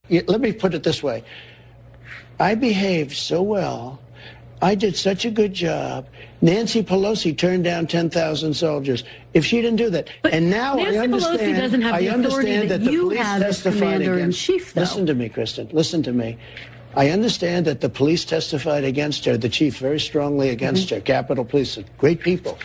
Let me put it this way. I behaved so well. I did such a good job. Nancy Pelosi turned down 10,000 soldiers. If she didn't do that, but and now Nancy I understand. Pelosi doesn't have the authority that you have as commander-in-chief, though. Listen to me, Kristen. Listen to me. I understand that the police testified against her, the chief very strongly against her. Capitol Police, great people.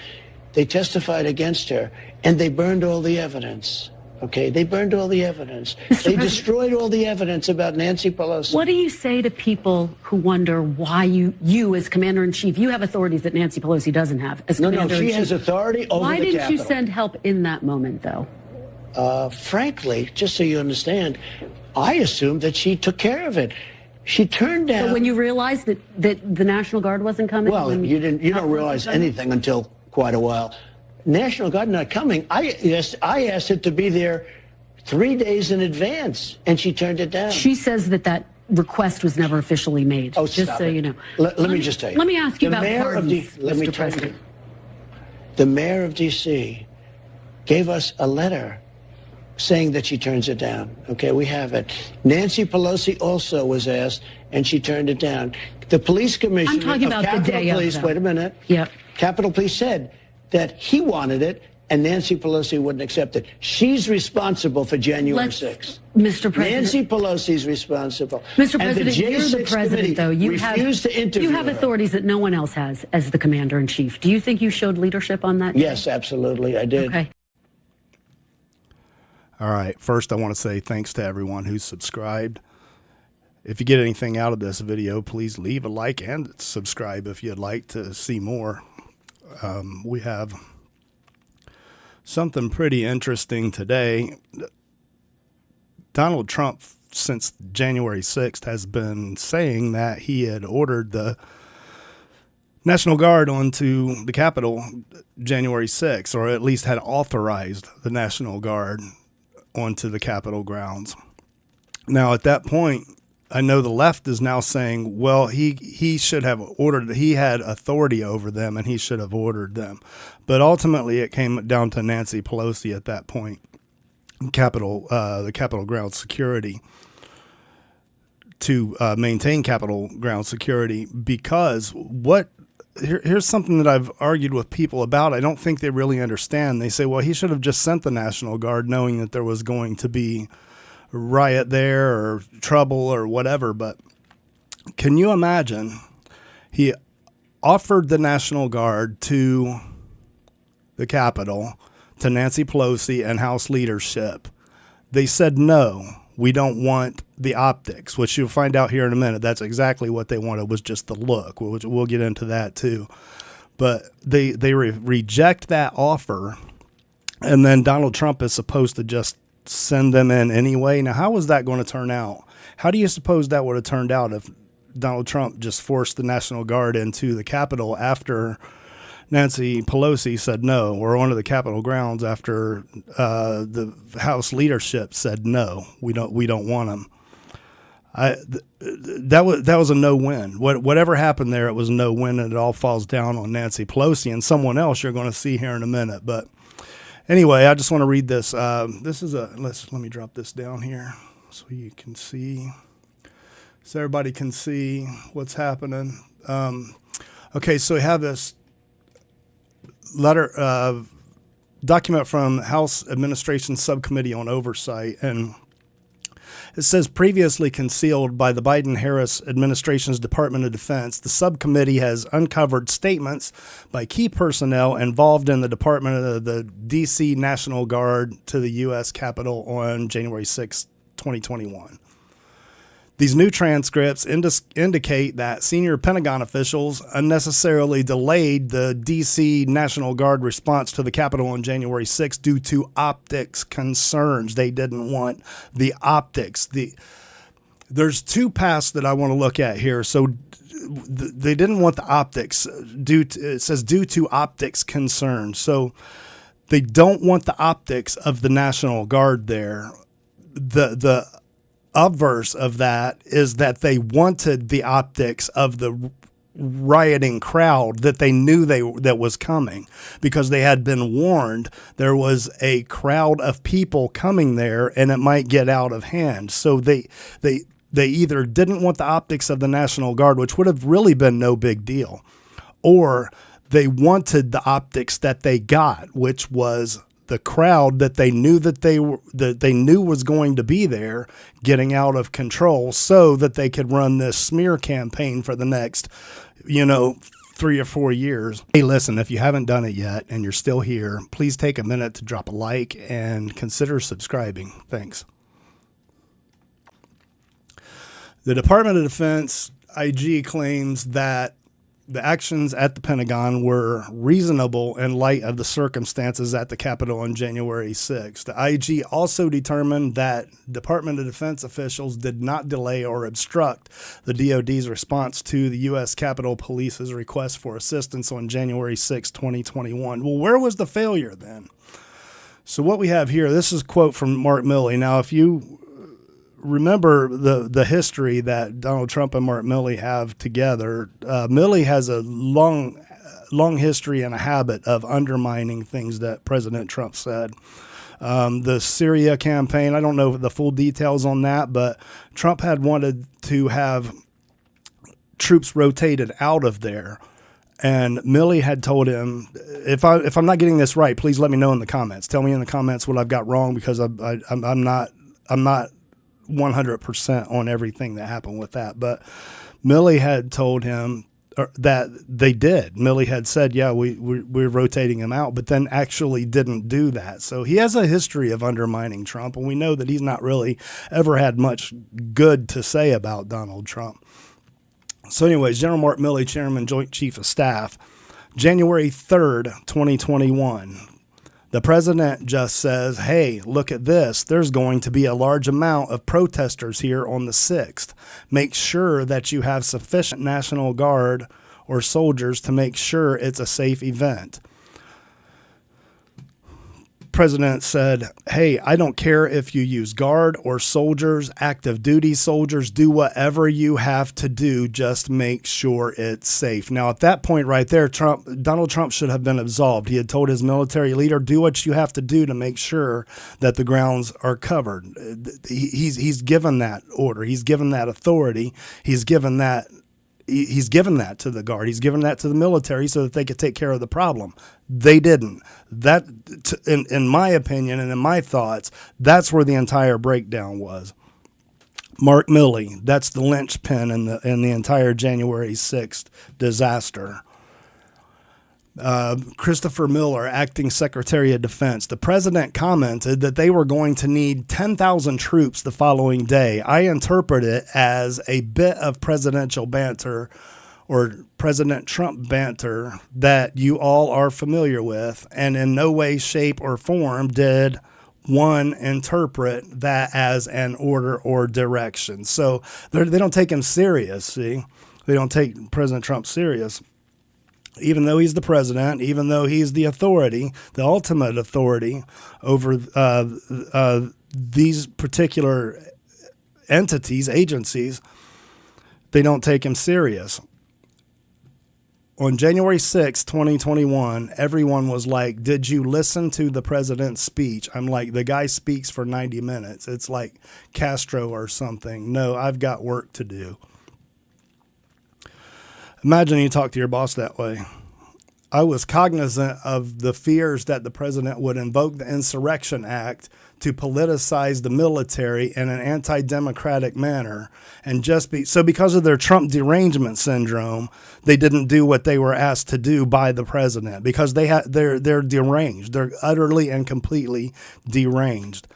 They testified against her, and they burned all the evidence. Okay, they burned all the evidence. They destroyed all the evidence about Nancy Pelosi. What do you say to people who wonder why you as commander-in-chief, you have authorities that Nancy Pelosi doesn't have as commander-in-chief? No, she has authority over the Capitol. Why didn't you send help in that moment, though? Frankly, just so you understand, I assumed that she took care of it. She turned down. So when you realized that the National Guard wasn't coming? Well, you don't realize anything until quite a while. National Guard not coming. I asked it to be there 3 days in advance, and she turned it down. She says that request was never officially made. Oh, just so you know. Let me just tell you. Let me ask you about pardons, Mr. President. The mayor of D.C. gave us a letter saying that she turns it down. Okay, we have it. Nancy Pelosi also was asked, and she turned it down. The police commissioner I'm talking about Capitol the day Police, of, wait a minute. Yep. Capitol Police said that he wanted it, and Nancy Pelosi wouldn't accept it. She's responsible for January 6th. Mr. President. Nancy Pelosi's responsible. Mr. President, you're the president, though. You have her. authorities that no one else has as the commander-in-chief. Do you think you showed leadership on that? Yes, absolutely, I did. Okay. All right. First, I want to say thanks to everyone who's subscribed. If you get anything out of this video, please leave a like and subscribe if you'd like to see more. We have something pretty interesting today. Donald Trump, since January 6th, has been saying that he had ordered the National Guard onto the Capitol January 6th, or at least had authorized the National Guard onto the Capitol grounds. Now, at that point, I know the left is now saying, well, he should have ordered, he had authority over them and he should have ordered them. But ultimately it came down to Nancy Pelosi at that point, the Capitol ground security, to maintain Capitol ground security, because here's something that I've argued with people about. I don't think they really understand. They say, well, he should have just sent the National Guard knowing that there was going to be riot there or trouble or whatever. But can you imagine he offered the National Guard to the Capitol, to Nancy Pelosi and House leadership? They said, no, we don't want the optics, which you'll find out here in a minute. That's exactly what they wanted, was just the look, which we'll get into that too. But they reject that offer, and then Donald Trump is supposed to just send them in anyway. Now, how was that going to turn out? How do you suppose that would have turned out if Donald Trump just forced the National Guard into the Capitol after Nancy Pelosi said no, or onto the Capitol grounds after the House leadership said no, we don't want them? That was a no-win. Whatever happened there, it was a no-win, and it all falls down on Nancy Pelosi and someone else you're going to see here in a minute. But anyway, I just want to read this. This is let me drop this down here so you can see, so everybody can see what's happening. Okay, so we have this document from House Administration Subcommittee on Oversight, and it says, previously concealed by the Biden-Harris administration's Department of Defense, the subcommittee has uncovered statements by key personnel involved in the Department of the D.C. National Guard to the U.S. Capitol on January 6, 2021. These new transcripts indicate that senior Pentagon officials unnecessarily delayed the D.C. National Guard response to the Capitol on January 6 due to optics concerns. They didn't want the optics. There's two paths that I want to look at here. So they didn't want the optics. It says due to optics concerns. So they don't want the optics of the National Guard there. The obverse of that is that they wanted the optics of the rioting crowd that they knew that was coming, because they had been warned there was a crowd of people coming there and it might get out of hand. So they either didn't want the optics of the National Guard, which would have really been no big deal, or they wanted the optics that they got, which was the crowd that they knew was going to be there getting out of control, so that they could run this smear campaign for the next, 3 or 4 years. Hey, listen, if you haven't done it yet and you're still here, please take a minute to drop a like and consider subscribing. Thanks. The Department of Defense IG claims that the actions at the Pentagon were reasonable in light of the circumstances at the Capitol on January 6th. The IG also determined that Department of Defense officials did not delay or obstruct the DoD's response to the U.S. Capitol Police's request for assistance on January 6, 2021. Well, where was the failure then? So what we have here, this is a quote from Mark Milley. Now, if you remember the history that Donald Trump and Mark Milley have together, Milley has a long history and a habit of undermining things that President Trump said. The Syria campaign, I don't know the full details on that, but Trump had wanted to have troops rotated out of there. And Milley had told him, if I'm not getting this right, please let me know in the comments. Tell me in the comments what I've got wrong, because I'm not 100% on everything that happened with that. But Milley had told him that they did. Milley had said, yeah, we're rotating him out, but then actually didn't do that. So he has a history of undermining Trump, and we know that he's not really ever had much good to say about Donald Trump. So anyways, General Mark Milley, Chairman, Joint Chief of Staff, January 3rd, 2021. The president just says, hey, look at this. There's going to be a large amount of protesters here on the 6th. Make sure that you have sufficient National Guard or soldiers to make sure it's a safe event. President said, hey, I don't care if you use guard or soldiers, active duty soldiers, do whatever you have to do, just make sure it's safe. Now, at that point right there, Donald Trump should have been absolved. He had told his military leader, do what you have to do to make sure that the grounds are covered. He's given that order. He's given that authority. He's given that to the Guard. He's given that to the military so that they could take care of the problem. They didn't. That, in my opinion and in my thoughts, that's where the entire breakdown was. Mark Milley, that's the linchpin in the entire January 6th disaster. Christopher Miller, acting Secretary of Defense. The president commented that they were going to need 10,000 troops the following day. I interpret it as a bit of presidential banter, or President Trump banter, that you all are familiar with, and in no way, shape, or form did one interpret that as an order or direction. So they don't take him serious, see? They don't take President Trump serious. Even though he's the president, even though he's the authority, the ultimate authority over these particular entities, agencies, they don't take him serious. On January 6, 2021, everyone was like, did you listen to the president's speech? I'm like, the guy speaks for 90 minutes. It's like Castro or something. No, I've got work to do. Imagine you talk to your boss that way. I was cognizant of the fears that the president would invoke the Insurrection Act to politicize the military in an anti-democratic manner, and because of their Trump derangement syndrome, they didn't do what they were asked to do by the president, because they're deranged. They're utterly and completely deranged.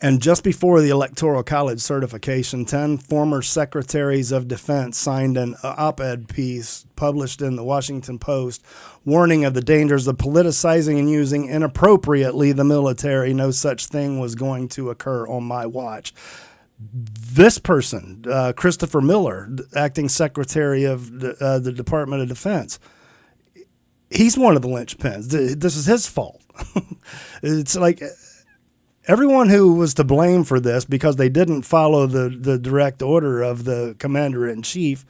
And just before the Electoral College certification, 10 former secretaries of defense signed an op-ed piece published in the Washington Post warning of the dangers of politicizing and using inappropriately the military. No such thing was going to occur on my watch. This person, Christopher Miller, acting secretary of the Department of Defense, he's one of the linchpins. This is his fault. It's like everyone who was to blame for this because they didn't follow the direct order of the commander-in-chief,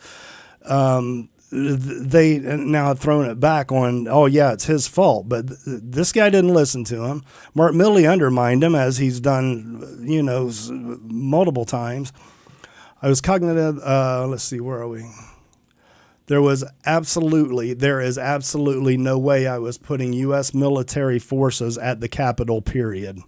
They now have thrown it back on, oh, yeah, it's his fault. But this guy didn't listen to him. Mark Milley undermined him, as he's done, multiple times. I was cognitive. Let's see, where are we? There is absolutely no way I was putting U.S. military forces at the Capitol, period.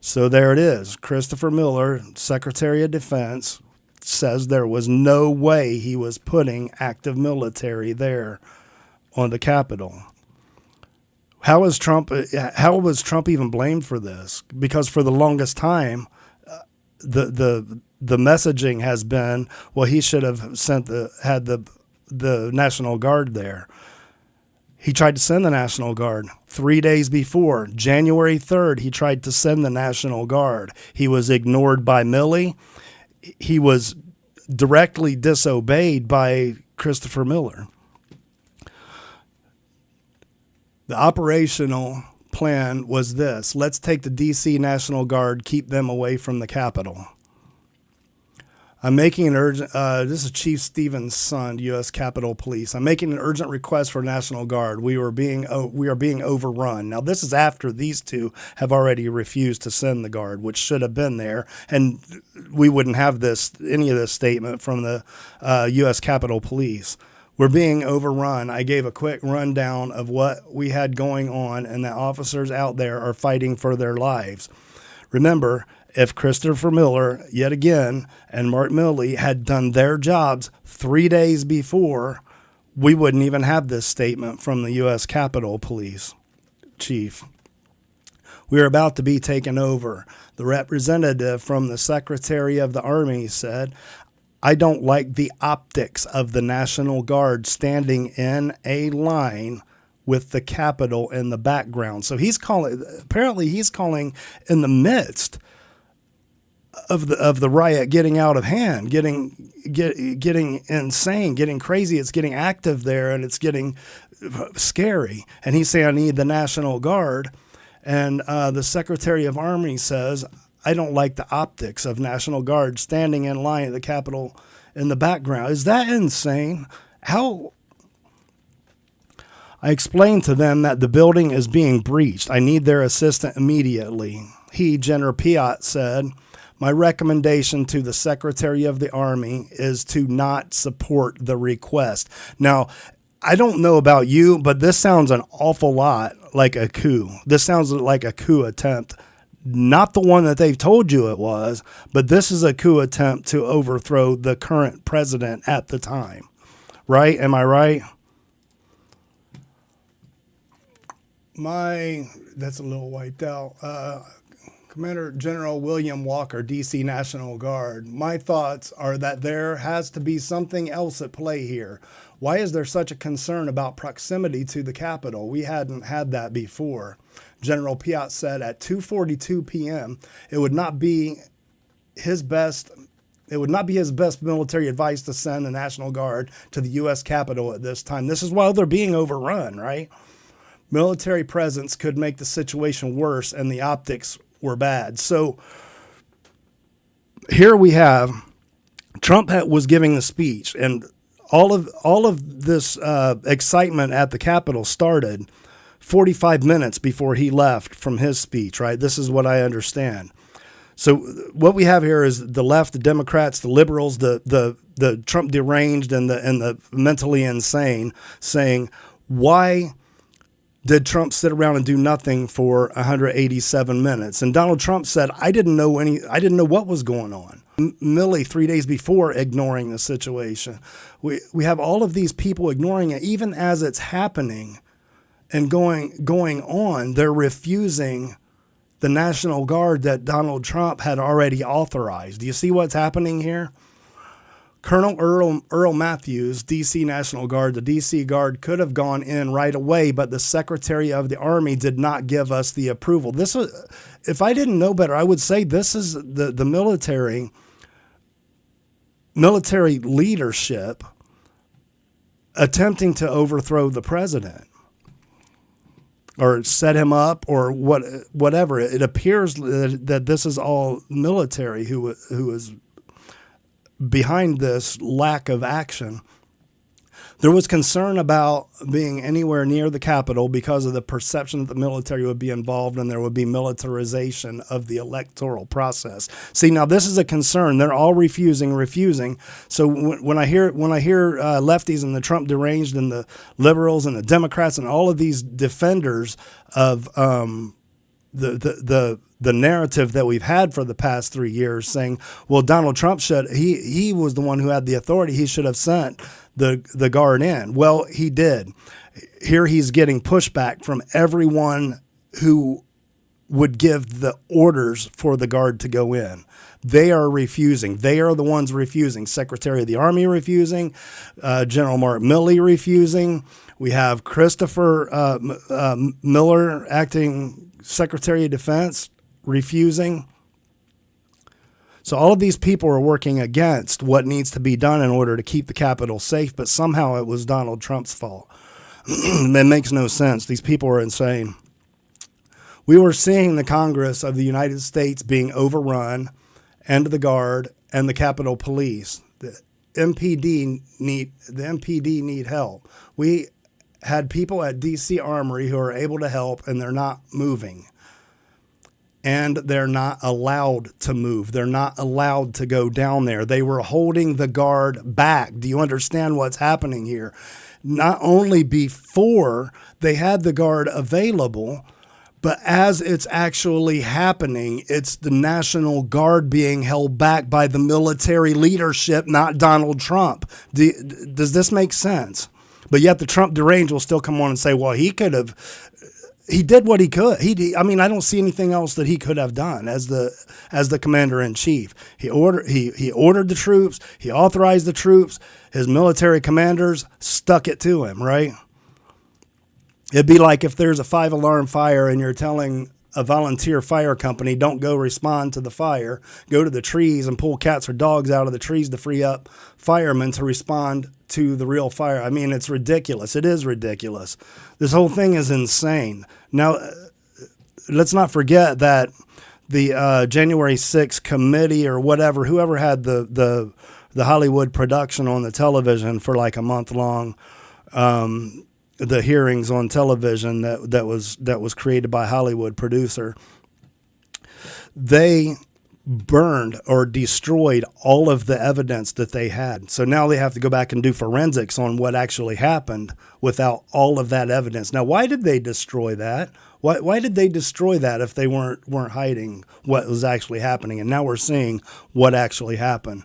So there it is. Christopher Miller, Secretary of Defense, says there was no way he was putting active military there on the Capitol. How was Trump even blamed for this? Because for the longest time, the messaging has been, well, he should have had the National Guard there. He tried to send the National Guard 3 days before, January 3rd. He tried to send the National Guard. He was ignored by Milley. He was directly disobeyed by Christopher Miller. The operational plan was this: let's take the D.C. National Guard, keep them away from the Capitol. I'm making an urgent, this is Chief Stevens' son, U.S. Capitol Police. I'm making an urgent request for National Guard. We are being overrun. Now, this is after these two have already refused to send the Guard, which should have been there. And we wouldn't have any of this statement from the U.S. Capitol Police. We're being overrun. I gave a quick rundown of what we had going on, and the officers out there are fighting for their lives. Remember, if Christopher Miller, yet again, and Mark Milley had done their jobs 3 days before, we wouldn't even have this statement from the U.S. Capitol Police chief. We are about to be taken over. The representative from the Secretary of the Army said, I don't like the optics of the National Guard standing in a line with the Capitol in the background. So apparently he's calling in the midst of the riot getting out of hand, getting insane, getting crazy. It's getting active there, and it's getting scary. And he's saying, I need the National Guard. And the Secretary of Army says, I don't like the optics of National Guard standing in line at the Capitol in the background. Is that insane? How? I explained to them that the building is being breached. I need their assistance immediately. He, General Piat, said, my recommendation to the Secretary of the Army is to not support the request. Now, I don't know about you, but this sounds an awful lot like a coup. This sounds like a coup attempt. Not the one that they've told you it was, but this is a coup attempt to overthrow the current president at the time. Right? Am I right? That's a little wiped out. Commander General William Walker, D.C. National Guard. My thoughts are that there has to be something else at play here. Why is there such a concern about proximity to the Capitol? We hadn't had that before. General Piat said at 2:42 p.m. it would not be his best military advice to send the National Guard to the U.S. Capitol at this time. This is while they're being overrun, right? Military presence could make the situation worse, and the optics were bad. So here we have Trump was giving the speech, and all of this excitement at the Capitol started 45 minutes before he left from his speech, right? This is what I understand. So what we have here is the left, the Democrats, the liberals, the Trump deranged and the mentally insane saying, why did Trump sit around and do nothing for 187 minutes? And Donald Trump said, I didn't know what was going on. Milley 3 days before ignoring the situation. We have all of these people ignoring it, even as it's happening and going on. They're refusing the National Guard that Donald Trump had already authorized. Do you see what's happening here? Colonel Earl Matthews, D.C. National Guard, the D.C. Guard could have gone in right away, but the Secretary of the Army did not give us the approval. This was, if I didn't know better, I would say this is the military leadership attempting to overthrow the president or set him up or whatever. It appears that this is all military who is behind this lack of action. There was concern about being anywhere near the Capitol because of the perception that the military would be involved and there would be militarization of the electoral process. See, now this is a concern. They're all refusing. So when I hear lefties and the Trump deranged and the liberals and the Democrats and all of these defenders of the narrative that we've had for the past 3 years saying, well, Donald Trump he was the one who had the authority. He should have sent the guard in. Well, he did. Here he's getting pushback from everyone who would give the orders for the guard to go in. They are refusing. They are the ones refusing. Secretary of the Army refusing. General Mark Milley refusing. We have Christopher Miller, acting Secretary of Defense, refusing. So all of these people are working against what needs to be done in order to keep the Capitol safe, but somehow it was Donald Trump's fault. It makes no sense. These people are insane. We were seeing the Congress of the United States being overrun, and the Guard and the Capitol Police. The MPD need help. We had people at D.C. Armory who are able to help, and they're not moving. And they're not allowed to move. They're not allowed to go down there. They were holding the Guard back. Do you understand what's happening here? Not only before they had the Guard available, but as it's actually happening, it's the National Guard being held back by the military leadership, not Donald Trump. Does this make sense? But yet the Trump deranged will still come on and say, well, he did what he could. I don't see anything else that he could have done as the commander in chief. He ordered the troops. He authorized the troops. His military commanders stuck it to him, right? It'd be like if there's a 5-alarm fire and you're telling a volunteer fire company, don't go respond to the fire, go to the trees and pull cats or dogs out of the trees to free up firemen to respond to the real fire. I mean, it's ridiculous. It is ridiculous. This whole thing is insane. Now, let's not forget that the January 6th committee or whatever, whoever had the Hollywood production on the television for like a month long, the hearings on television that was created by a Hollywood producer, they burned or destroyed all of the evidence that they had. So now they have to go back and do forensics on what actually happened without all of that evidence. Now, why did they destroy that? Why did they destroy that if they weren't hiding what was actually happening? And now we're seeing what actually happened.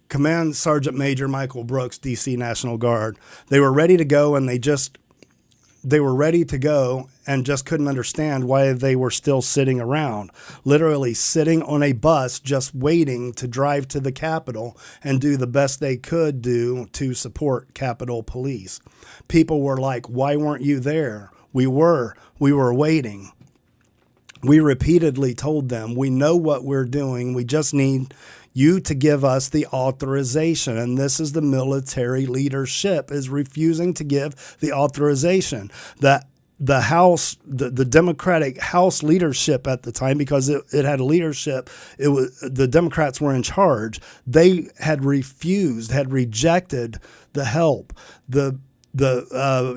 Command Sergeant Major Michael Brooks, D.C. National Guard, they were ready to go, and they were ready to go and just couldn't understand why they were still sitting around, literally sitting on a bus just waiting to drive to the Capitol and do the best they could do to support Capitol Police. People were like, why weren't you there? We were waiting. We repeatedly told them, we know what we're doing. We just need you to give us the authorization. And this is the military leadership is refusing to give the authorization. The House, the Democratic House leadership at the time, because it had a leadership, the Democrats were in charge. They had rejected the help. The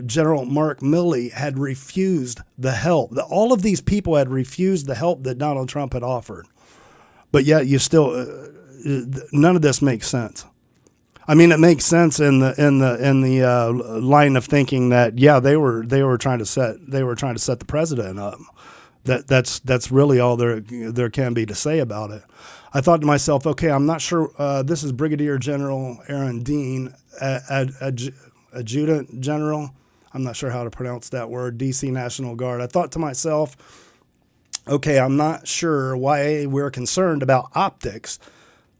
General Mark Milley had refused the help. All of these people had refused the help that Donald Trump had offered. But yet you still, none of this makes sense. I mean, it makes sense in the line of thinking that, yeah, they were trying to set the president up. That's really all there can be to say about it. I thought to myself, okay, I'm not sure. This is Brigadier General Aaron Dean, Adjutant General. I'm not sure how to pronounce that word. D.C. National Guard. I thought to myself, okay, I'm not sure why we're concerned about optics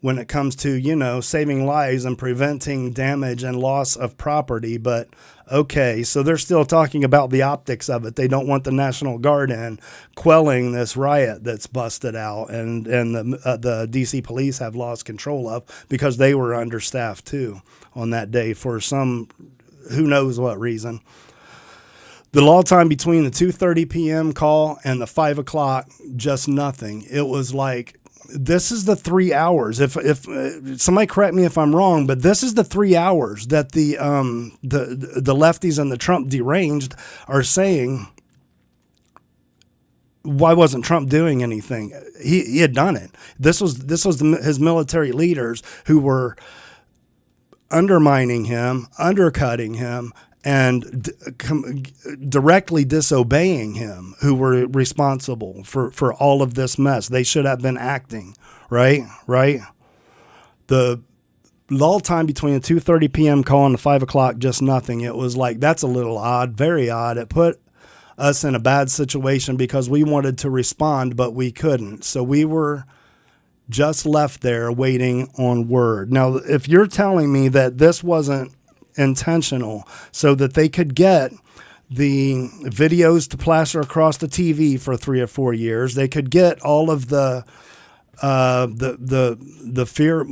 when it comes to, saving lives and preventing damage and loss of property. But okay, so they're still talking about the optics of it. They don't want the National Guard in quelling this riot that's busted out and the DC police have lost control of because they were understaffed too on that day for some who knows what reason. The lull time between the 2:30 p.m. call and the 5 o'clock, just nothing. It was like this is the 3 hours. If somebody correct me if I'm wrong, but this is the 3 hours that the lefties and the Trump deranged are saying. Why wasn't Trump doing anything? He had done it. This was his military leaders who were undermining him, undercutting him, and directly disobeying him, who were responsible for all of this mess. They should have been acting, right? The lull time between the 2:30 p.m. call and the 5 o'clock, just nothing. It was like, that's a little odd, very odd. It put us in a bad situation because we wanted to respond, but we couldn't. So we were just left there waiting on word. Now, if you're telling me that this wasn't intentional so that they could get the videos to plaster across the TV for 3 or 4 years, they could get all of the fear.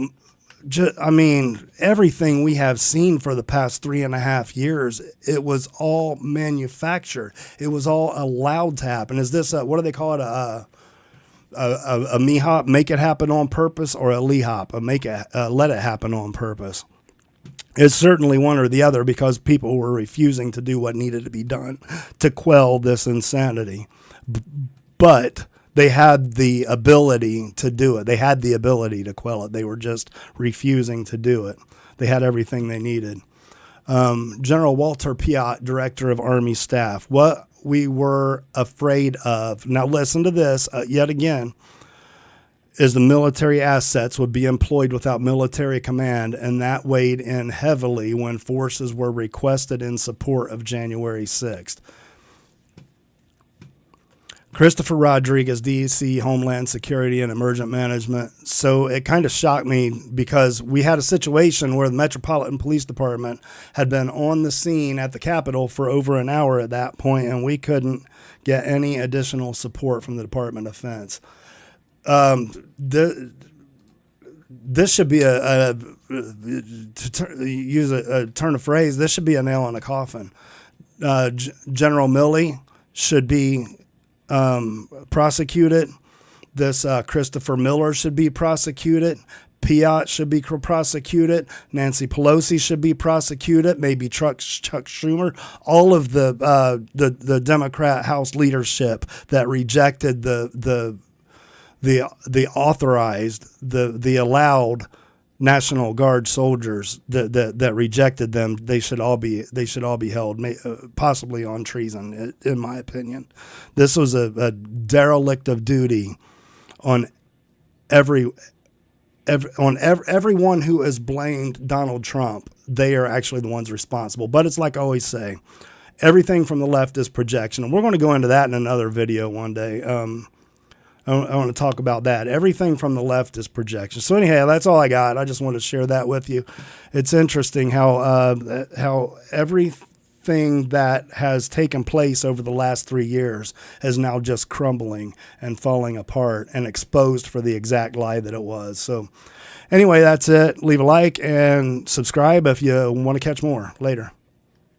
I mean, everything we have seen for the past 3.5 years, it was all manufactured. It was all allowed to happen. Is this what do they call it? A MEHOP, make it happen on purpose, or a LEHOP, let it happen on purpose? It's certainly one or the other, because people were refusing to do what needed to be done to quell this insanity. But they had the ability to do it. They had the ability to quell it. They were just refusing to do it. They had everything they needed. General Walter Piatt, Director of Army Staff, what we were afraid of. Now listen to this yet again, is the military assets would be employed without military command, and that weighed in heavily when forces were requested in support of January 6th. Christopher Rodriguez, D.C. Homeland Security and Emergent Management. So it kind of shocked me because we had a situation where the Metropolitan Police Department had been on the scene at the Capitol for over an hour at that point, and we couldn't get any additional support from the Department of Defense. This should be use a turn of phrase, this should be a nail in a coffin. General Milley should be prosecuted. This Christopher Miller should be prosecuted. Piatt should be prosecuted. Nancy Pelosi should be prosecuted. Maybe Chuck Schumer. All of the Democrat House leadership that rejected the authorized, the allowed National Guard soldiers that rejected them, they should all be held, possibly on treason, in my opinion. This was a derelict of duty on everyone who has blamed Donald Trump. They are actually the ones responsible. But it's like I always say, everything from the left is projection, and we're going to go into that in another video one day. I want to talk about that. Everything from the left is projection. So anyhow, that's all I got. I just want to share that with you. It's interesting how everything that has taken place over the last 3 years is now just crumbling and falling apart and exposed for the exact lie that it was. So anyway, that's it. Leave a like and subscribe if you want to catch more. Later.